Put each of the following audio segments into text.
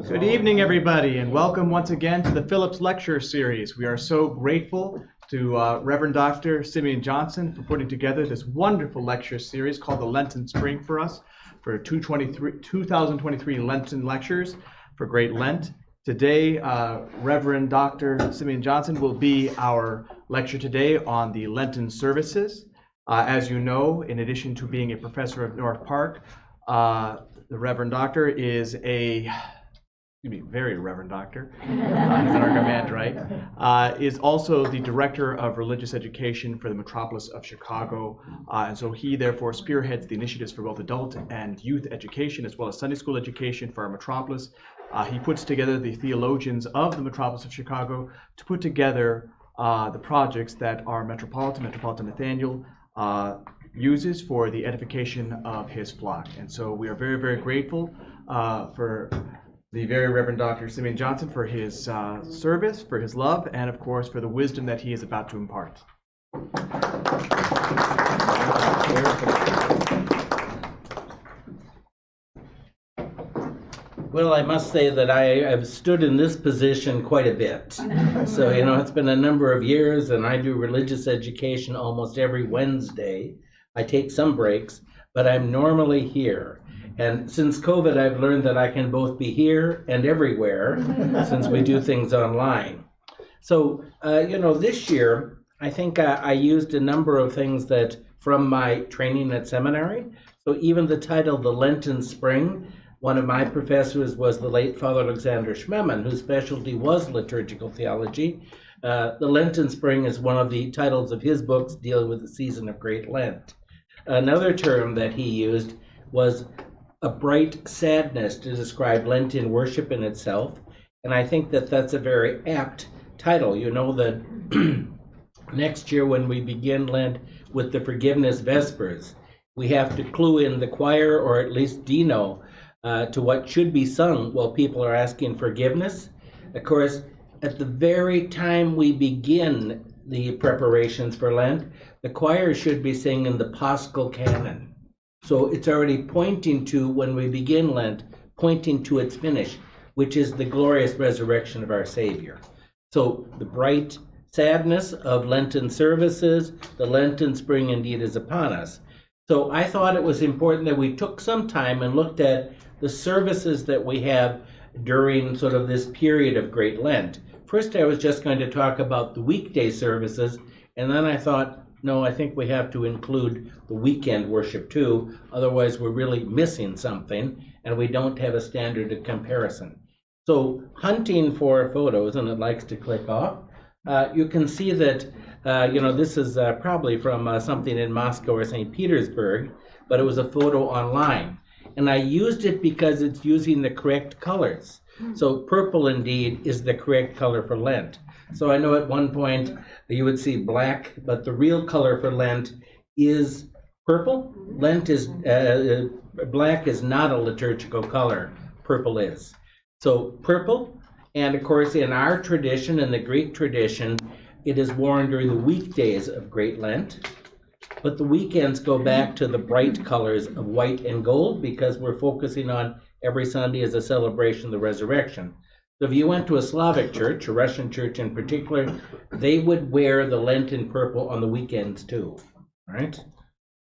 Good evening, everybody, and welcome once again to the Phillips Lecture Series. We are so grateful to Reverend Dr. Simeon Johnson for putting together this wonderful lecture series called the Lenten Spring for us for 2023 Lenten Lectures for Great Lent. Today, Reverend Dr. Simeon Johnson will be our lecture today on the Lenten services. As you know, in addition to being a professor of North Park, the Reverend Doctor is very Reverend Doctor, he's in our command, right? Is also the Director of Religious Education for the metropolis of Chicago. And so he therefore spearheads the initiatives for both adult and youth education, as well as Sunday school education for our metropolis. He puts together the theologians of the metropolis of Chicago to put together the projects that our Metropolitan Nathaniel, uses for the edification of his flock. And so we are very, very grateful for the very Reverend Dr. Simeon Johnson for his service, for his love, and of course for the wisdom that he is about to impart. Well, I must say that I have stood in this position quite a bit. So, it's been a number of years, and I do religious education almost every Wednesday. I take some breaks, but I'm normally here. And since COVID, I've learned that I can both be here and everywhere since we do things online. So, this year, I think I used a number of things that from my training at seminary. So even the title, The Lenten Spring, one of my professors was the late Father Alexander Schmemann, whose specialty was liturgical theology. The Lenten Spring is one of the titles of his books dealing with the season of Great Lent. Another term that he used was a bright sadness to describe Lenten worship in itself. And I think that that's a very apt title. You know that next year when we begin Lent with the Forgiveness Vespers, we have to clue in the choir, or at least Dino, to what should be sung while people are asking forgiveness. Of course, at the very time we begin the preparations for Lent, the choir should be singing the Paschal Canon. So it's already pointing to, when we begin Lent, pointing to its finish, which is the glorious resurrection of our Savior. So the bright sadness of Lenten services, the Lenten spring indeed is upon us. So I thought it was important that we took some time and looked at the services that we have during sort of this period of Great Lent. First, I was just going to talk about the weekday services, and then I thought, no, I think we have to include the weekend worship too, otherwise we're really missing something, and we don't have a standard of comparison. So hunting for photos, and it likes to click off, you can see that, this is probably from something in Moscow or St. Petersburg, but it was a photo online. And I used it because it's using the correct colors. So purple indeed is the correct color for Lent. So I know at one point you would see black, but the real color for Lent is purple. Lent is, black is not a liturgical color, purple is. So purple, and of course in our tradition, in the Greek tradition, it is worn during the weekdays of Great Lent. But the weekends go back to the bright colors of white and gold because we're focusing on every Sunday as a celebration of the resurrection. So if you went to a Slavic church, a Russian church in particular, they would wear the Lenten purple on the weekends too, right?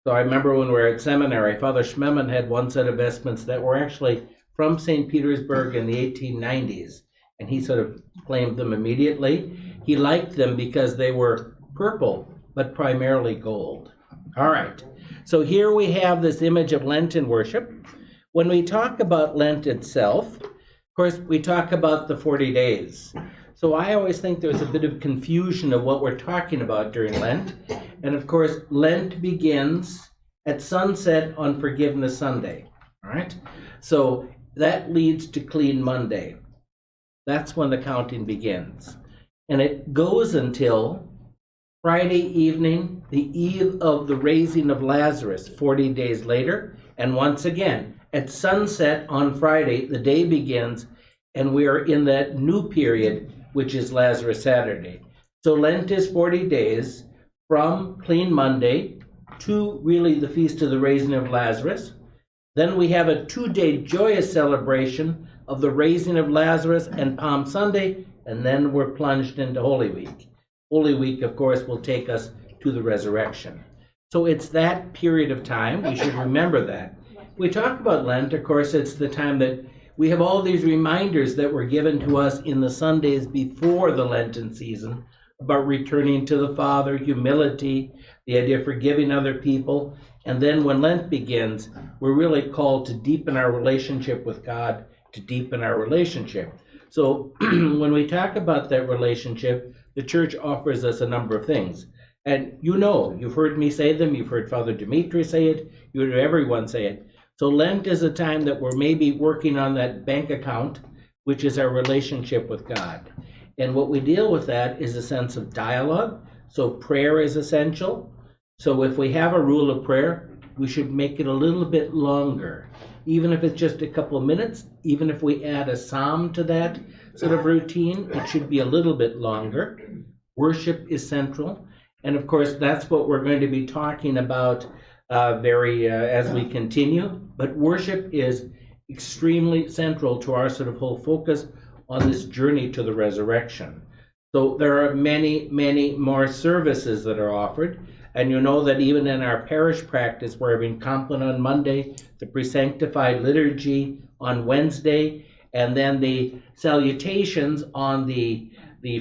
So I remember when we were at seminary, Father Schmemann had one set of vestments that were actually from St. Petersburg in the 1890s, and he sort of claimed them immediately. He liked them because they were purple, but primarily gold. All right, so here we have this image of Lenten worship. When we talk about Lent itself, of course, we talk about the 40 days. So I always think there's a bit of confusion of what we're talking about during Lent. And of course, Lent begins at sunset on Forgiveness Sunday, all right? So that leads to Clean Monday. That's when the counting begins. And it goes until Friday evening, the eve of the raising of Lazarus, 40 days later. And once again, at sunset on Friday, the day begins, and we are in that new period, which is Lazarus Saturday. So Lent is 40 days from Clean Monday to really the Feast of the Raising of Lazarus. Then we have a 2-day joyous celebration, of the raising of Lazarus and Palm Sunday, and then we're plunged into Holy Week. Holy Week, of course, will take us to the resurrection. So it's that period of time. We should remember that. We talk about Lent, of course, it's the time that we have all these reminders that were given to us in the Sundays before the Lenten season about returning to the Father, humility, the idea of forgiving other people. And then when Lent begins, we're really called to deepen our relationship with God, to deepen our relationship. So when we talk about that relationship, the church offers us a number of things. And you've heard me say them, you've heard Father Dimitri say it, you've heard everyone say it. So Lent is a time that we're maybe working on that bank account, which is our relationship with God. And what we deal with that is a sense of dialogue. So prayer is essential. So if we have a rule of prayer, we should make it a little bit longer. Even if it's just a couple of minutes, even if we add a psalm to that sort of routine, it should be a little bit longer. Worship is central. And of course, that's what we're going to be talking about as we continue. But worship is extremely central to our sort of whole focus on this journey to the resurrection. So there are many, many more services that are offered. And you know that even in our parish practice, we're having Compline on Monday, the Presanctified Liturgy on Wednesday, and then the salutations on the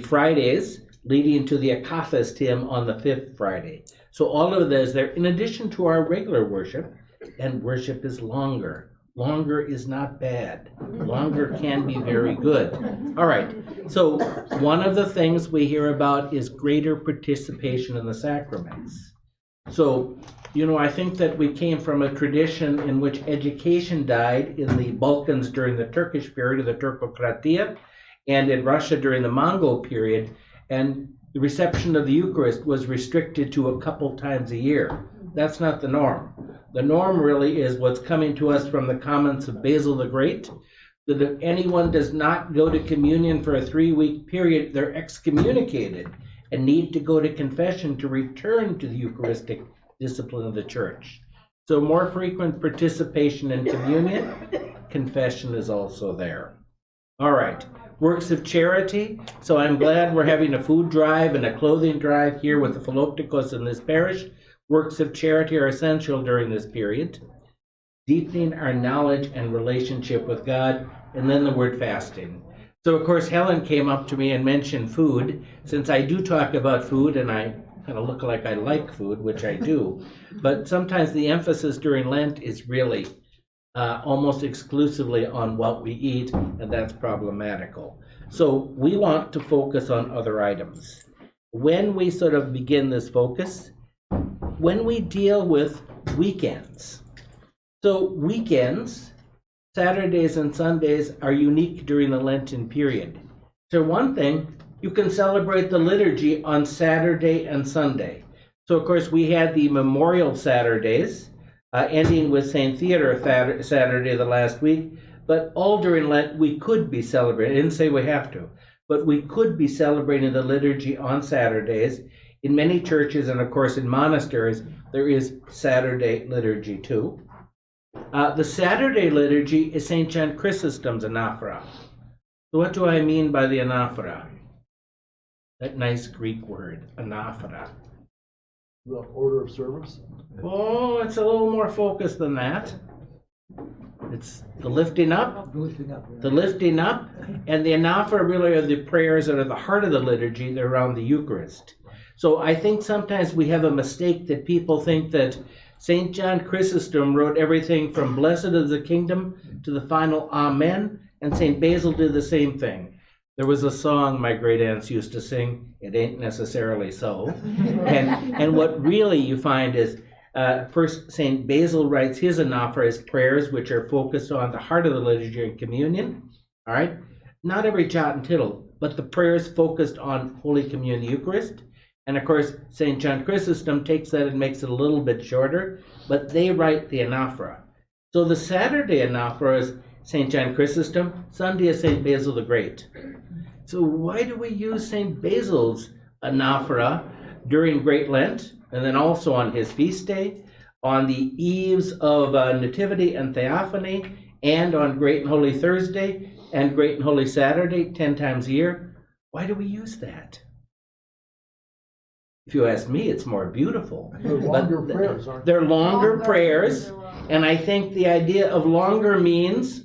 Fridays, leading to the Akathist hymn on the fifth Friday. So all of this there, in addition to our regular worship, and worship is longer. Longer is not bad. Longer can be very good. All right, so one of the things we hear about is greater participation in the sacraments. So, I think that we came from a tradition in which education died in the Balkans during the Turkish period of the Turkocratia, and in Russia during the Mongol period, and the reception of the Eucharist was restricted to a couple times a year. That's not the norm. The norm really is what's coming to us from the comments of Basil the Great, that if anyone does not go to communion for a 3-week period, they're excommunicated and need to go to confession to return to the Eucharistic discipline of the Church. So more frequent participation in communion, confession is also there. All right, works of charity. So I'm glad we're having a food drive and a clothing drive here with the Philoptikos in this parish. Works of charity are essential during this period. Deepening our knowledge and relationship with God, and then the word fasting. So of course Helen came up to me and mentioned food. Since I do talk about food and I kind of look like I like food, which I do, but sometimes the emphasis during Lent is really almost exclusively on what we eat, and that's problematical. So we want to focus on other items. When we sort of begin this focus, when we deal with weekends. So weekends, Saturdays and Sundays, are unique during the Lenten period. So one thing, you can celebrate the liturgy on Saturday and Sunday. So of course we had the Memorial Saturdays, ending with St. Theodore Saturday the last week, but all during Lent we could be celebrating. I didn't say we have to, but we could be celebrating the liturgy on Saturdays. In many churches and of course in monasteries, there is Saturday liturgy too. The Saturday liturgy is St. John Chrysostom's anaphora. So what do I mean by the anaphora? That nice Greek word, anaphora. The order of service? Oh, it's a little more focused than that. It's the lifting up, the lifting up, and the anaphora really are the prayers that are the heart of the liturgy. They're around the Eucharist. So I think sometimes we have a mistake that people think that St. John Chrysostom wrote everything from Blessed is the Kingdom to the final Amen, and St. Basil did the same thing. There was a song my great aunts used to sing, it ain't necessarily so. And what really you find is, first St. Basil writes his anaphora as prayers which are focused on the heart of the liturgy and communion, all right? Not every jot and tittle, but the prayers focused on Holy Communion Eucharist. And of course, St. John Chrysostom takes that and makes it a little bit shorter, but they write the anaphora. So the Saturday anaphora is St. John Chrysostom, Sunday is St. Basil the Great. So why do we use St. Basil's anaphora during Great Lent, and then also on his feast day, on the eves of Nativity and Theophany, and on Great and Holy Thursday? and Great and Holy Saturday 10 times a year. Why do we use that? If you ask me, it's more beautiful. They're longer prayers, aren't they? They're longer prayers, and I think the idea of longer means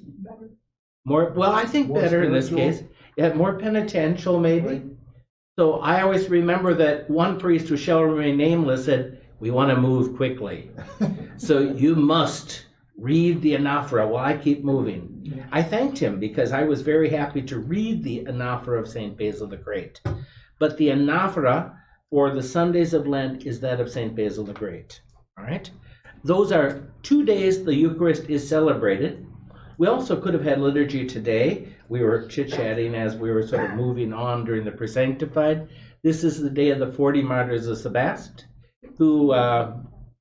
more, well, I think More better in this spiritual. case. Yeah, more penitential maybe. Right. So I always remember that one priest who shall remain nameless said, we want to move quickly. So you must read the anaphora while I keep moving. I thanked him because I was very happy to read the anaphora of St. Basil the Great. But the anaphora for the Sundays of Lent is that of St. Basil the Great. All right? Those are 2 days the Eucharist is celebrated. We also could have had liturgy today. We were chit-chatting as we were sort of moving on during the Presanctified. This is the day of the 40 martyrs of Sebaste, who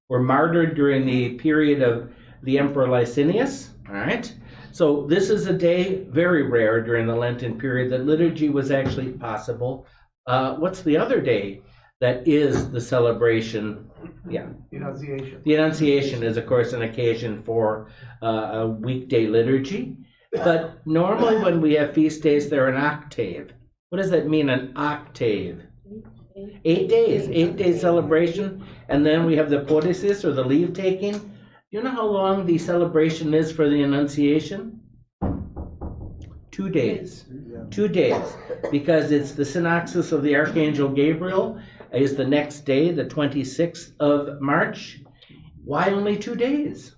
were martyred during the period of the Emperor Licinius. All right? So this is a day, very rare during the Lenten period, that liturgy was actually possible. What's the other day that is the celebration? Yeah. The Annunciation. The Annunciation is, of course, an occasion for a weekday liturgy. But normally when we have feast days, they're an octave. What does that mean, an octave? 8 days, 8-day celebration. And then we have the podesis, or the leave taking. Do you know how long the celebration is for the Annunciation? 2 days. 2 days. Because it's the synaxis of the Archangel Gabriel is the next day, the 26th of March. Why only 2 days?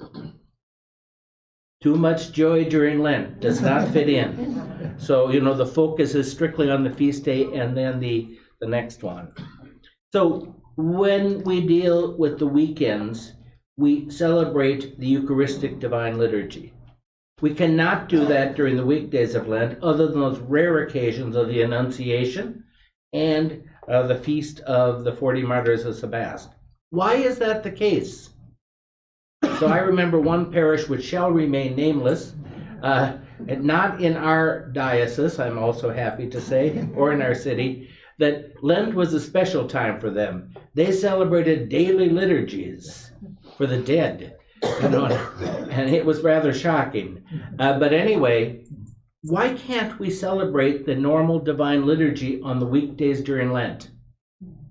Too much joy during Lent does not fit in. So, the focus is strictly on the feast day and then the next one. So when we deal with the weekends, we celebrate the Eucharistic Divine Liturgy. We cannot do that during the weekdays of Lent, other than those rare occasions of the Annunciation and the feast of the 40 martyrs of Sebaste. Why is that the case? So I remember one parish which shall remain nameless, not in our diocese, I'm also happy to say, or in our city, that Lent was a special time for them. They celebrated daily liturgies for the dead, and it was rather shocking. But anyway, why can't we celebrate the normal divine liturgy on the weekdays during Lent?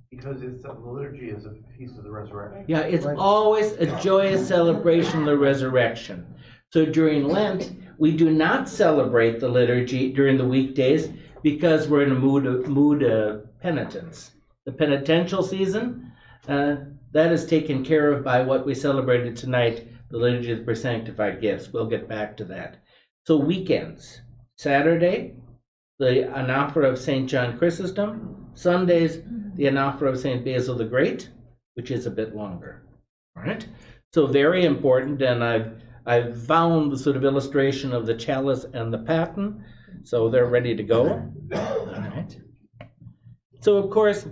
Because the liturgy is a feast of the resurrection. Yeah, it's always a joyous celebration of the resurrection. So during Lent, we do not celebrate the liturgy during the weekdays because we're in a mood of penitence. The penitential season, that is taken care of by what we celebrated tonight, the liturgy of the presanctified gifts. We'll get back to that. So weekends, Saturday, the anaphora of St. John Chrysostom. Sundays, the anaphora of St. Basil the Great, which is a bit longer. All right? So very important, and I've found the sort of illustration of the chalice and the paten, so they're ready to go. All right. So of course,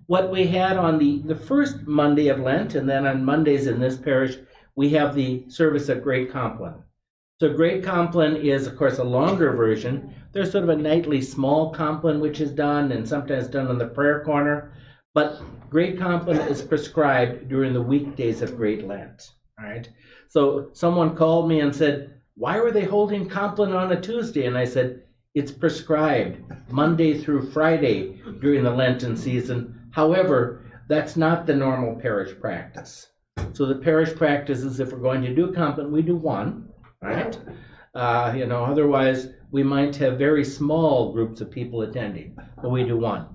what we had on the first Monday of Lent, and then on Mondays in this parish, we have the service of Great Compline. So Great Compline is, of course, a longer version. There's sort of a nightly small compline which is done, and sometimes done on the prayer corner. But Great Compline is prescribed during the weekdays of Great Lent. All right. So someone called me and said, "Why were they holding compline on a Tuesday?" And I said, "It's prescribed Monday through Friday during the Lenten season. However, that's not the normal parish practice. So the parish practice is, if we're going to do compline, we do one, right? Otherwise we might have very small groups of people attending, but we do one.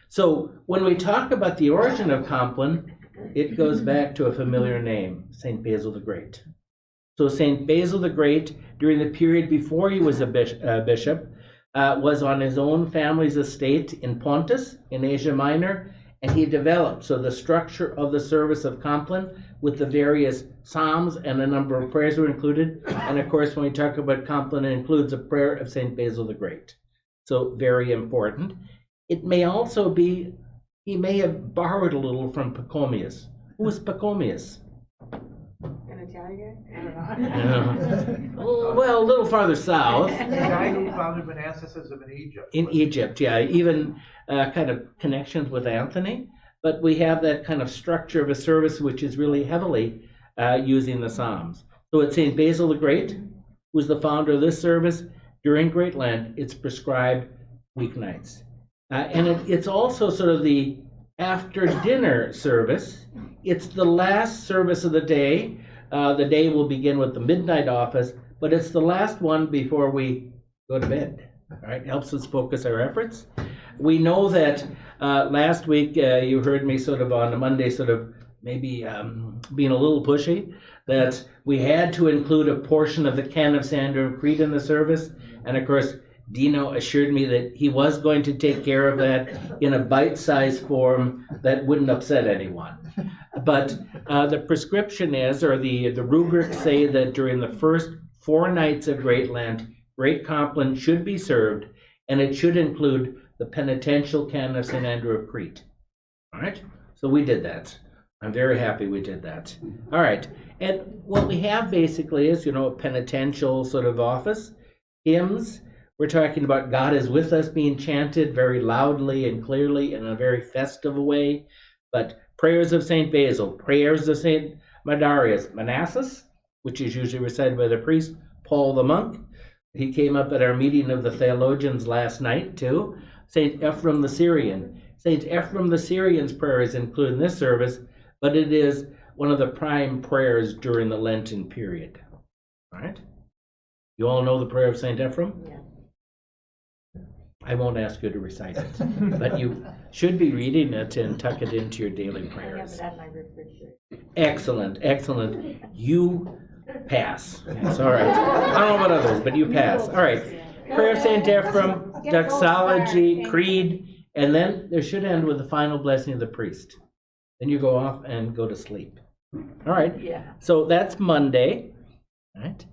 So when we talk about the origin of compline, it goes back to a familiar name, St. Basil the Great. So St. Basil the Great, during the period before he was a bishop, was on his own family's estate in Pontus, in Asia Minor, and he developed the structure of the service of compline with the various psalms, and a number of prayers were included. And of course, when we talk about compline, it includes a prayer of St. Basil the Great. So very important. It may also be, he may have borrowed a little from Pachomius. Who was Pachomius? An Italian guy? I don't know. Well, a little farther south. The guy who founded monasticism in Egypt. In Egypt, yeah, even kind of connections with Anthony. But we have that kind of structure of a service which is really heavily using the Psalms. So it's St. Basil the Great, who's the founder of this service, during Great Lent, it's prescribed weeknights. And it's also sort of the after dinner service. It's the last service of the day. The day will begin with the midnight office, but it's the last one before we go to bed. All right, helps us focus our efforts. We know that last week you heard me sort of on a Monday sort of maybe being a little pushy, that we had to include a portion of the canon of St. Andrew of Crete in the service. And of course, Dino assured me that he was going to take care of that in a bite-sized form that wouldn't upset anyone. But the prescription is, or the rubrics say that during the first 4 nights of Great Lent, Great Compline should be served, and it should include the penitential canon of St. Andrew of Crete. All right? So we did that. I'm very happy we did that. All right. And what we have basically is, a penitential sort of office. Hymns. We're talking about God is with us being chanted very loudly and clearly in a very festive way. But prayers of St. Basil, prayers of St. Madarius, Manasses, which is usually recited by the priest, Paul the monk. He came up at our meeting of the theologians last night too. St. Ephrem the Syrian. St. Ephrem the Syrian's prayer is included in this service, but it is one of the prime prayers during the Lenten period. All right? You all know the prayer of St. Ephrem? Yeah. I won't ask you to recite it, but you should be reading it and tuck it into your daily prayers. I have it on my refrigerator. Excellent, excellent. You pass. It's all right. I don't know about others, but you pass. All right. Prayer of St. Ephrem, doxology, creed, and then there should end with the final blessing of the priest. Then you go off and go to sleep. All right. Yeah. So that's Monday. All right.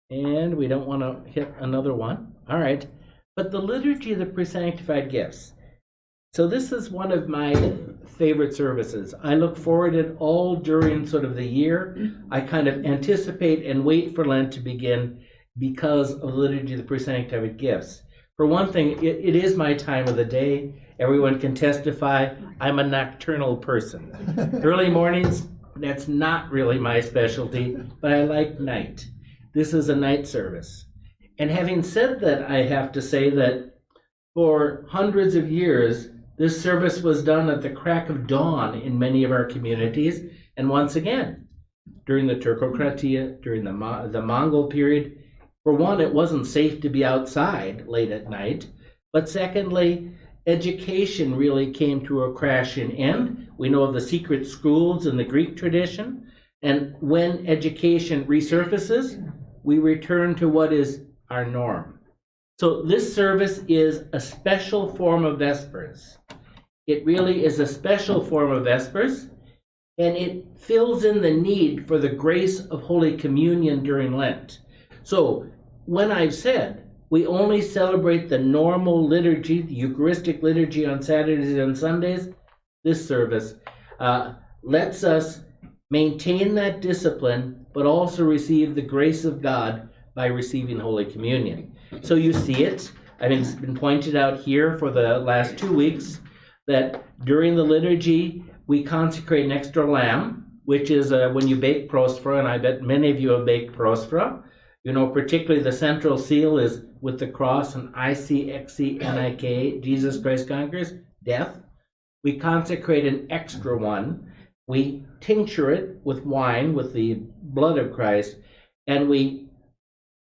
And we don't want to hit another one. All right. But the liturgy of the pre-sanctified gifts. So this is one of my favorite services. I look forward to it all during sort of the year. I kind of anticipate and wait for Lent to begin because of the liturgy of the pre-sanctified gifts. For one thing, it is my time of the day. Everyone can testify I'm a nocturnal person. Early mornings, that's not really my specialty, but I like night. This is a night service. And having said that, I have to say that for hundreds of years, this service was done at the crack of dawn in many of our communities. And once again, during the Turkocratia, during the Mongol period, for one, it wasn't safe to be outside late at night. But secondly, education really came to a crashing end. We know of the secret schools in the Greek tradition. And when education resurfaces, we return to what is our norm. So this service is a special form of Vespers. It really is a special form of Vespers, and it fills in the need for the grace of Holy Communion during Lent. So when I've said we only celebrate the normal liturgy, the Eucharistic liturgy on Saturdays and Sundays, this service lets us maintain that discipline, but also receive the grace of God by receiving Holy Communion. So you see it. I think it's been pointed out here for the last 2 weeks that during the liturgy, we consecrate an extra lamb, which is when you bake prosopra, and I bet many of you have baked prosopra. Particularly the central seal is with the cross and ICXCNIK, Jesus Christ conquers death. We consecrate an extra one. We tincture it with wine, with the blood of Christ, and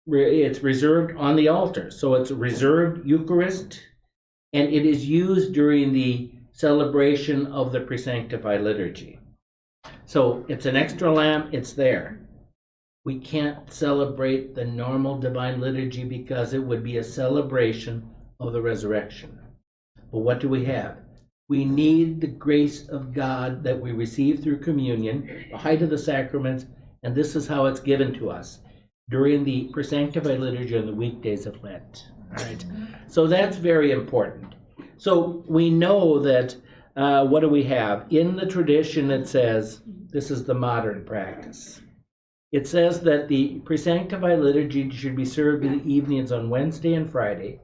it's reserved on the altar. So it's a reserved Eucharist, and it is used during the celebration of the pre-sanctified liturgy. So it's an extra lamb, it's there. We can't celebrate the normal divine liturgy because it would be a celebration of the resurrection. But what do we have? We need the grace of God that we receive through communion, the height of the sacraments, and this is how it's given to us during the pre-sanctified liturgy on the weekdays of Lent. All right. So that's very important. So we know that, what do we have? In the tradition it says, this is the modern practice. It says that the pre-sanctified liturgy should be served in the evenings on Wednesday and Friday.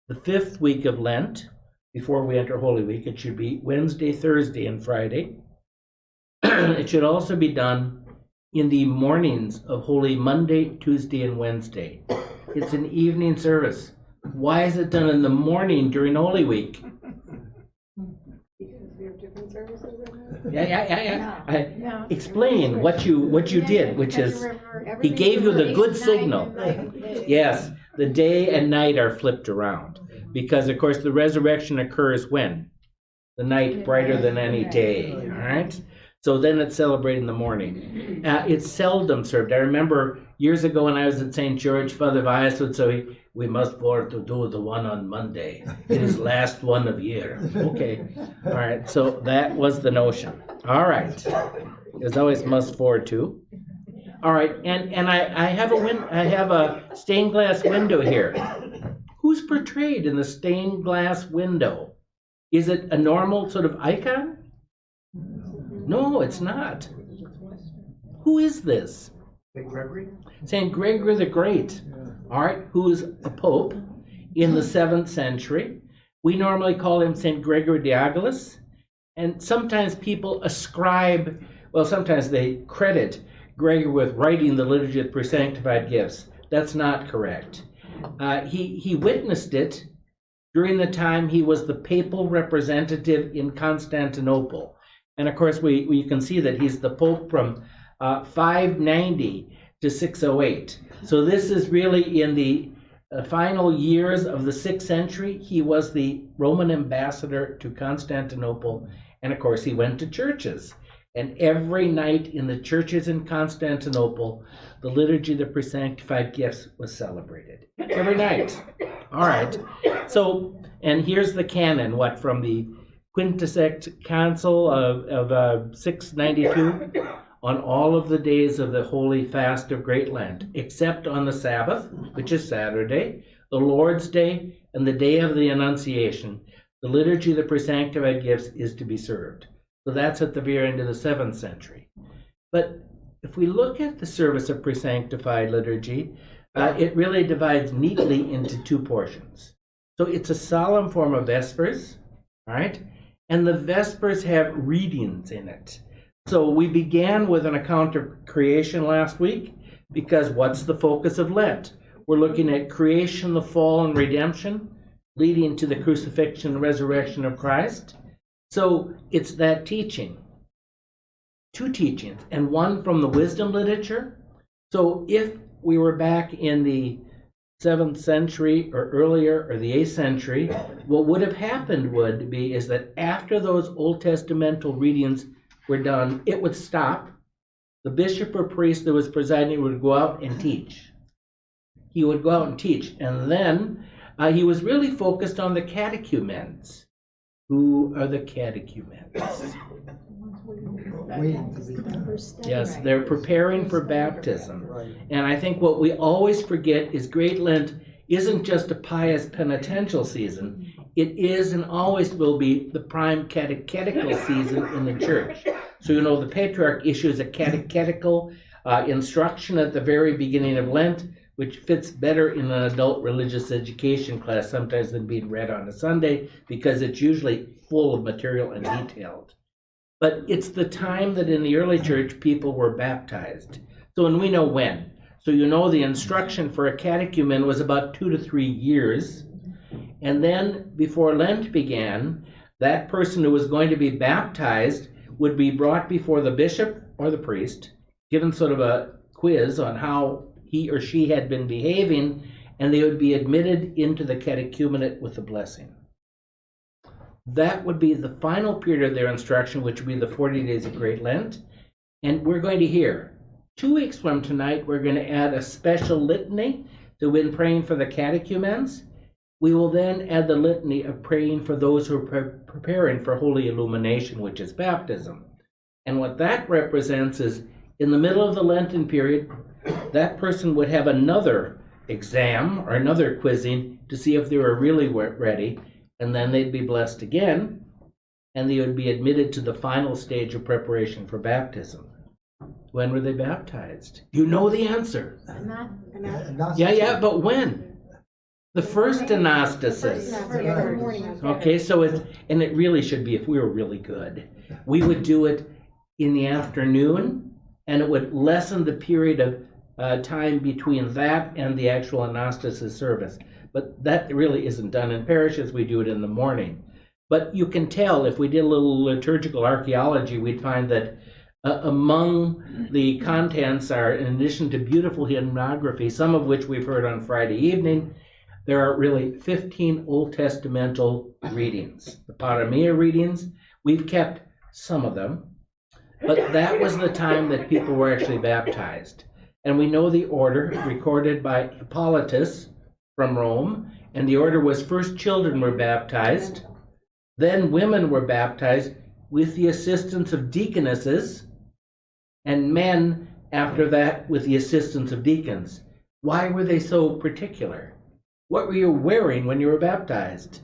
The 5th week of Lent, before we enter Holy Week, it should be Wednesday, Thursday, and Friday. It should also be done in the mornings of Holy Monday, Tuesday, and Wednesday. It's an evening service. Why is it done in the morning during Holy Week? Because we have different services in there. Yeah. Explain what you did, which is he gave you the good signal. Yes, the day and night are flipped around because, of course, the resurrection occurs when? The night brighter than any day, all right? So then it's celebrated in the morning. It's seldom served. I remember years ago when I was at St. George, Father Vias would say, we must for to do the one on Monday. It is last one of year. Okay, all right, so that was the notion. All right, there's always must for to. All right, and I have a stained glass window here. Who's portrayed in the stained glass window? Is it a normal sort of icon? No, it's not. Who is this? St. Gregory? St. Gregory the Great, all right, who's a pope in the 7th century. We normally call him St. Gregory the Ageless, and sometimes people ascribe, well, sometimes they credit Gregory with writing the Liturgy of the Presanctified Gifts. That's not correct. He witnessed it during the time he was the papal representative in Constantinople. And of course, we can see that he's the Pope from 590 to 608. So this is really in the final years of the 6th century. He was the Roman ambassador to Constantinople. And of course, he went to churches. And every night in the churches in Constantinople, the Liturgy of the Presanctified Gifts was celebrated. Every night. All right. So, and here's the canon, from the Quintisect Council of 692, on all of the days of the Holy Fast of Great Lent, except on the Sabbath, which is Saturday, the Lord's Day, and the Day of the Annunciation, the Liturgy of the Presanctified Gifts is to be served. So that's at the very end of the 7th century. But if we look at the service of Presanctified Liturgy, it really divides neatly into 2 portions. So it's a solemn form of Vespers, all right? And the Vespers have readings in it. So we began with an account of creation last week, because what's the focus of Lent? We're looking at creation, the fall, and redemption, leading to the crucifixion and resurrection of Christ. So it's that teaching. 2 teachings, and one from the wisdom literature. So if we were back in the 7th century or earlier, or the 8th century, what would have happened is that after those Old Testamental readings were done, it would stop. The bishop or priest that was presiding would go out and teach. He would go out and teach, and then he was really focused on the catechumens. Who are the catechumens? Yes, they're preparing for baptism. And I think what we always forget is Great Lent isn't just a pious penitential season. It is and always will be the prime catechetical season in the church. So, the Patriarch issues a catechetical instruction at the very beginning of Lent, which fits better in an adult religious education class sometimes than being read on a Sunday, because it's usually full of material and detailed. But it's the time that in the early church people were baptized. So, and we know when. So the instruction for a catechumen was about 2 to 3 years. And then before Lent began, that person who was going to be baptized would be brought before the bishop or the priest, given sort of a quiz on how he or she had been behaving, and they would be admitted into the catechumenate with a blessing. That would be the final period of their instruction, which would be the 40 days of Great Lent. And we're going to hear, 2 weeks from tonight, we're going to add a special litany to when praying for the catechumens. We will then add the litany of praying for those who are preparing for holy illumination, which is baptism. And what that represents is, in the middle of the Lenten period, that person would have another exam or another quizzing to see if they were really ready, and then they'd be blessed again, and they would be admitted to the final stage of preparation for baptism. When were they baptized? You know the answer. Yeah, but when? The first anastasis. Okay, so it really should be, if we were really good, we would do it in the afternoon, and it would lessen the period of time between that and the actual anastasis service. But that really isn't done in parishes. We do it in the morning. But you can tell, if we did a little liturgical archaeology, we'd find that among the contents are, in addition to beautiful hymnography, some of which we've heard on Friday evening, there are really 15 Old Testamental readings. The Paramia readings, we've kept some of them, but that was the time that people were actually baptized. And we know the order recorded by Hippolytus from Rome, and the order was first children were baptized, then women were baptized with the assistance of deaconesses, and men after that with the assistance of deacons. Why were they so particular? What were you wearing when you were baptized?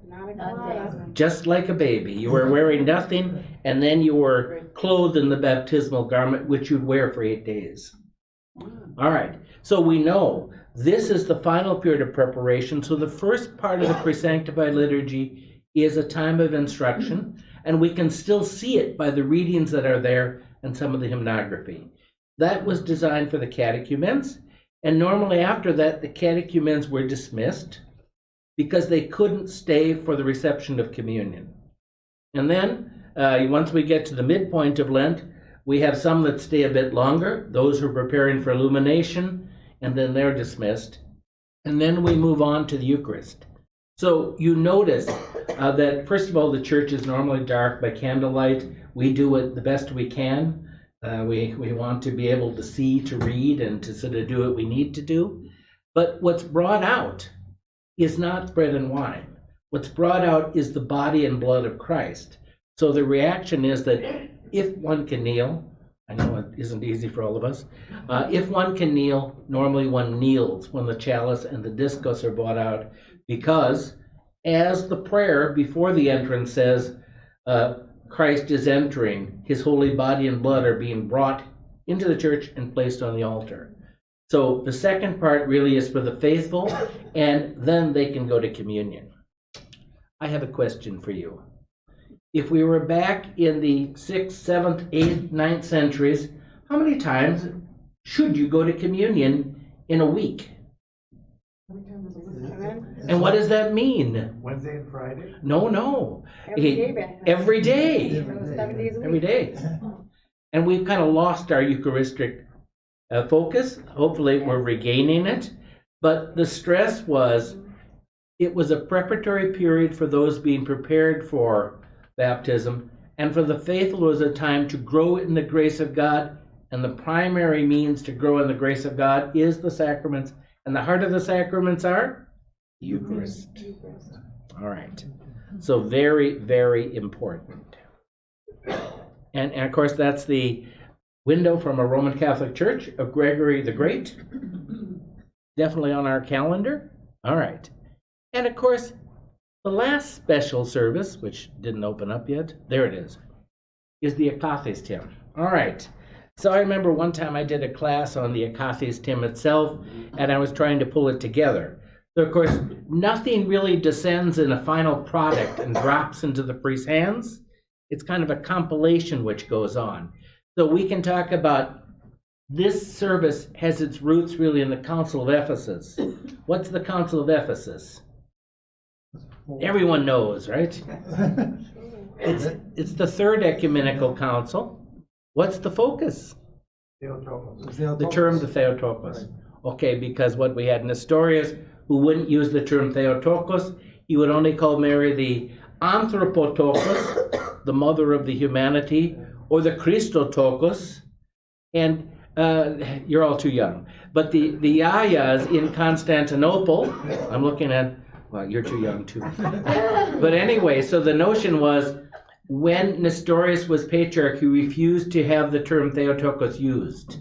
Not a cloth. Just like a baby. You were wearing nothing, and then you were clothed in the baptismal garment, which you'd wear for 8 days. All right, so we know this is the final period of preparation. So the first part of the pre-sanctified liturgy is a time of instruction, and we can still see it by the readings that are there and some of the hymnography. That was designed for the catechumens, and normally after that, the catechumens were dismissed because they couldn't stay for the reception of communion. And then, once we get to the midpoint of Lent, we have some that stay a bit longer, those who are preparing for illumination, and then they're dismissed. And then we move on to the Eucharist. So you notice that, first of all, the church is normally dark by candlelight. We do it the best we can. We want to be able to see, to read, and to sort of do what we need to do. But what's brought out is not bread and wine. What's brought out is the body and blood of Christ. So the reaction is that if one can kneel, I know it isn't easy for all of us, if one can kneel, normally one kneels when the chalice and the discus are brought out, because as the prayer before the entrance says, Christ is entering, his holy body and blood are being brought into the church and placed on the altar. So the second part really is for the faithful, and then they can go to communion. I have a question for you. If we were back in the 6th, 7th, 8th, 9th centuries, how many times should you go to communion in a week? And what does that mean? Wednesday and Friday? No. Every day back then. Every day. It was 7 days a week. Every day. And we've kind of lost our Eucharistic focus. Hopefully we're regaining it. But the stress was, it was a preparatory period for those being prepared for baptism, and for the faithful was a time to grow in the grace of God, and the primary means to grow in the grace of God is the sacraments, and the heart of the sacraments are Eucharist. All right, so very, very important. And of course that's the window from a Roman Catholic Church of Gregory the Great, definitely on our calendar. All right, and of course the last special service, which didn't open up yet, there it is the Akathist hymn. All right. So I remember one time I did a class on the Akathist hymn itself, and I was trying to pull it together. So, of course, nothing really descends in a final product and drops into the priest's hands. It's kind of a compilation which goes on. So we can talk about this service has its roots really in the Council of Ephesus. What's the Council of Ephesus? Everyone knows, right? It's the third ecumenical council. What's the focus? Theotokos. The term the Theotokos. Okay, because what we had Nestorius, who wouldn't use the term Theotokos, he would only call Mary the Anthropotokos, the mother of the humanity, or the Christotokos, and you're all too young. But the Yayas in Constantinople, I'm looking at, well, you're too young too. But anyway, so the notion was when Nestorius was patriarch, he refused to have the term Theotokos used.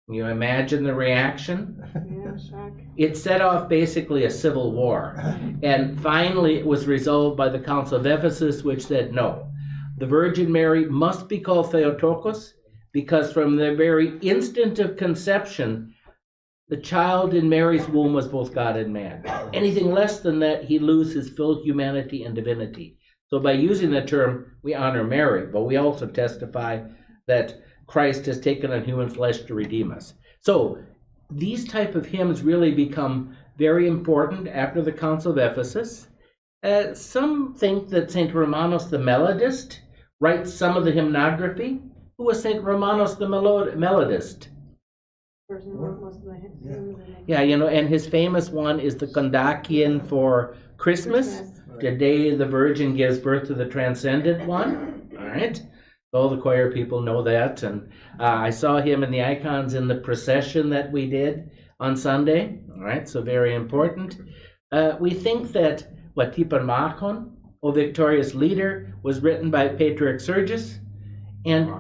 Can you imagine the reaction? Yeah, shock. It set off basically a civil war. And finally it was resolved by the Council of Ephesus, which said no. The Virgin Mary must be called Theotokos because from the very instant of conception, the child in Mary's womb was both God and man. Anything less than that, he loses his full humanity and divinity. So by using the term, we honor Mary, but we also testify that Christ has taken on human flesh to redeem us. So these type of hymns really become very important after the Council of Ephesus. Some think that St. Romanos the Melodist writes some of the hymnography. Who was St. Romanos the Melodist? Person who wrote most of the hymns. Yeah, and his famous one is the Kondakion for Christmas, the day the Virgin gives birth to the Transcendent One. All right. All the choir people know that. And I saw him in the icons in the procession that we did on Sunday. All right, so very important. We think that Tiparmachon, O Victorious Leader, was written by Patriarch Sergius. And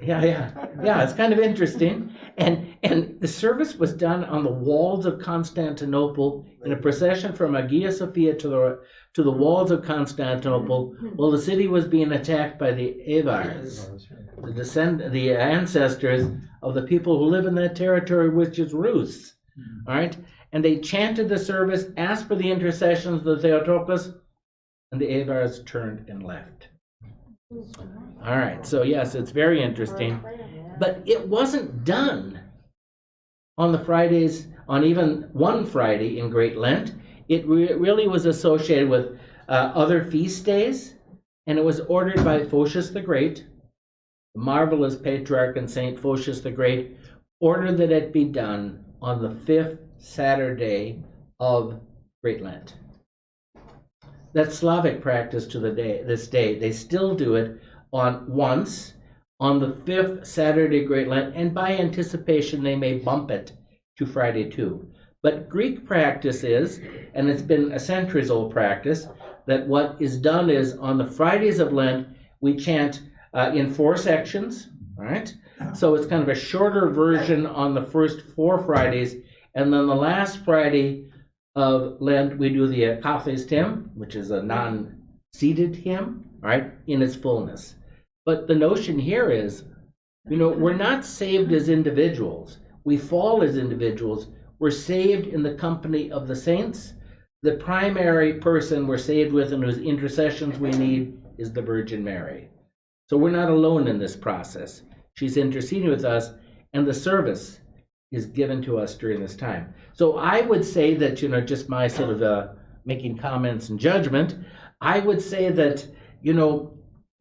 yeah, it's kind of interesting. And the service was done on the walls of Constantinople in a procession from Hagia Sophia to the walls of Constantinople while the city was being attacked by the Avars, the ancestors of the people who live in that territory, which is Rus. All right, and they chanted the service, asked for the intercessions of the Theotokos, and the Avars turned and left. All right, so yes, it's very interesting. But it wasn't done on the Fridays, on even one Friday in Great Lent. It really was associated with other feast days, and it was ordered by Photius the Great, the marvelous patriarch and Saint Photius the Great, ordered that it be done on the 5th Saturday of Great Lent. That's Slavic practice to this day. They still do it once on the 5th Saturday Great Lent, and by anticipation they may bump it to Friday too. But Greek practice is, and it's been a centuries-old practice, that what is done is on the Fridays of Lent we chant in 4 sections, all right? So it's kind of a shorter version on the first 4 Fridays, and then the last Friday of Lent we do the Kathes hymn, which is a non-seated hymn, all right, in its fullness. But the notion here is, we're not saved as individuals. We fall as individuals. We're saved in the company of the saints. The primary person we're saved with and whose intercessions we need is the Virgin Mary. So we're not alone in this process. She's interceding with us, and the service is given to us during this time. So I would say that, just my sort of making comments and judgment, I would say that,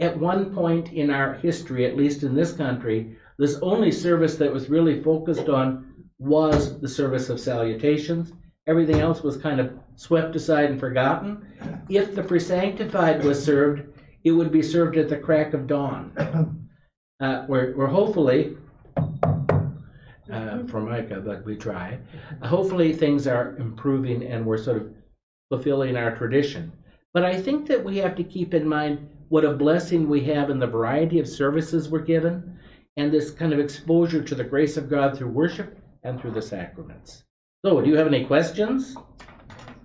at one point in our history, at least in this country, this only service that was really focused on was the service of salutations. Everything else was kind of swept aside and forgotten. If the presanctified was served, it would be served at the crack of dawn. We're hopefully, Formica, but we try, hopefully things are improving and we're sort of fulfilling our tradition. But I think that we have to keep in mind what a blessing we have in the variety of services we're given and this kind of exposure to the grace of God through worship and through the sacraments. So, do you have any questions?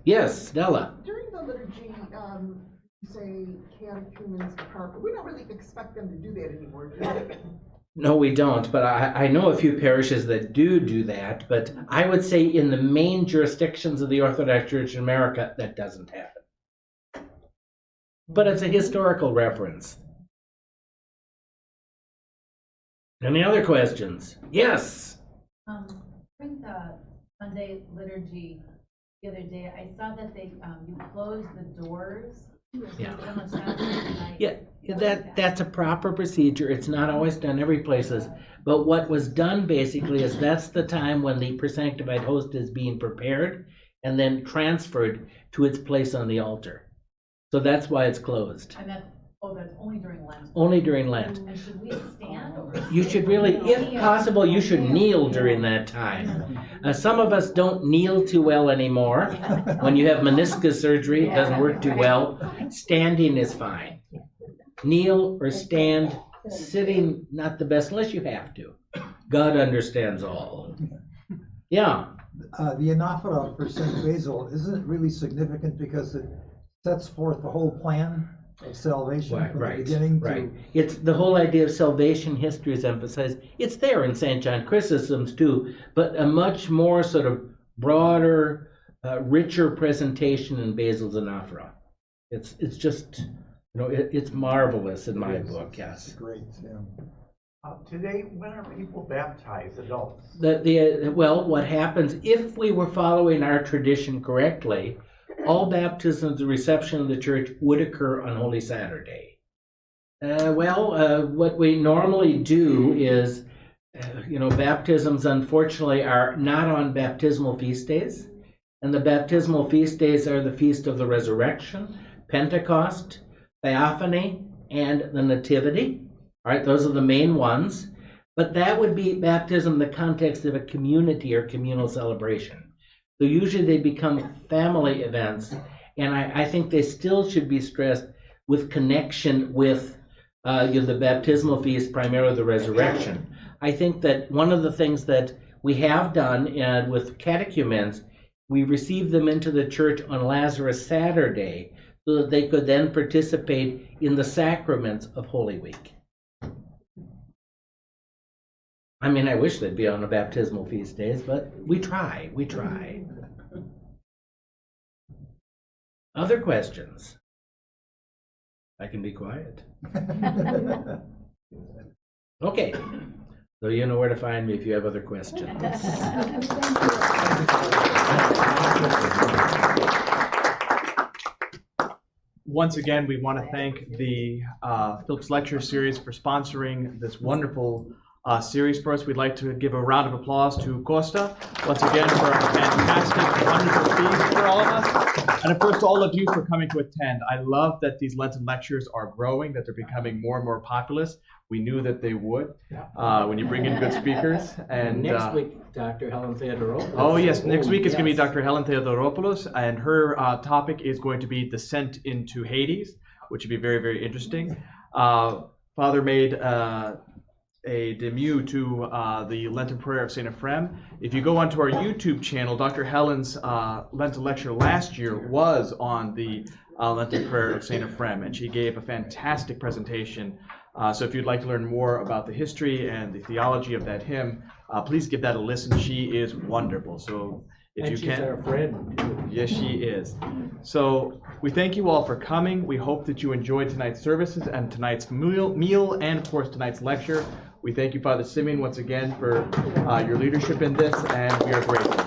Yes, Stella. During the liturgy, you say catechumens depart, but we don't really expect them to do that anymore, do we? No, we don't, but I know a few parishes that do that, but I would say in the main jurisdictions of the Orthodox Church in America, that doesn't happen. But it's a historical reference. Any other questions? Yes. During the Sunday liturgy the other day, I saw that they you closed the doors. Yeah. So someone's not tonight. Yeah, that's a proper procedure. It's not always done every places. But what was done basically is that's the time when the presanctified host is being prepared and then transferred to its place on the altar. So that's why it's closed. And that's only during Lent. Only during Lent. And should we stand? Or You should really, if possible, you should kneel during that time. Some of us don't kneel too well anymore. When you have meniscus surgery, it doesn't work too well. Standing is fine. Kneel or stand. Sitting, not the best, unless you have to. God understands all. Yeah. The anaphora for St. Basil, isn't it really significant because it sets forth the whole plan of salvation from the beginning to... It's the whole idea of salvation history is emphasized. It's there in St. John Chrysostom's too, but a much more sort of broader, richer presentation in Basil's anaphora. It's just, it's marvelous in my book, yes. It's great, yeah. Today, when are people baptized, adults? Well, what happens, if we were following our tradition correctly, all baptisms, the reception of the church would occur on Holy Saturday. What we normally do is, baptisms unfortunately are not on baptismal feast days. And the baptismal feast days are the Feast of the Resurrection, Pentecost, Theophany, and the Nativity. All right, those are the main ones. But that would be baptism in the context of a community or communal celebration. So usually they become family events. And I think they still should be stressed with connection with the baptismal feast, primarily the resurrection. I think that one of the things that we have done with catechumens, we received them into the church on Lazarus Saturday so that they could then participate in the sacraments of Holy Week. I mean, I wish they'd be on the baptismal feast days, but we try. Other questions? I can be quiet. Okay. So you know where to find me if you have other questions. Once again, we want to thank the Phillips Lecture Series for sponsoring this wonderful series for us. We'd like to give a round of applause to Costa once again for a fantastic, wonderful speech for all of us. And of course, to all of you for coming to attend. I love that these Lenten lectures are growing, that they're becoming more and more populous. We knew that they would when you bring in good speakers. And next week, Dr. Helen Theodoropoulos. Oh yes, next week is going to be Dr. Helen Theodoropoulos, and her topic is going to be Descent into Hades, which would be very, very interesting. Father made a debut to the Lenten prayer of St. Ephrem. If you go onto our YouTube channel, Dr. Helen's Lenten lecture last year was on the Lenten prayer of St. Ephrem, and she gave a fantastic presentation. So if you'd like to learn more about the history and the theology of that hymn, please give that a listen. She is wonderful. So if you can, she's our friend too. Yes, she is. So we thank you all for coming. We hope that you enjoyed tonight's services and tonight's meal and of course tonight's lecture. We thank you, Father Simeon, once again for your leadership in this, and we are grateful.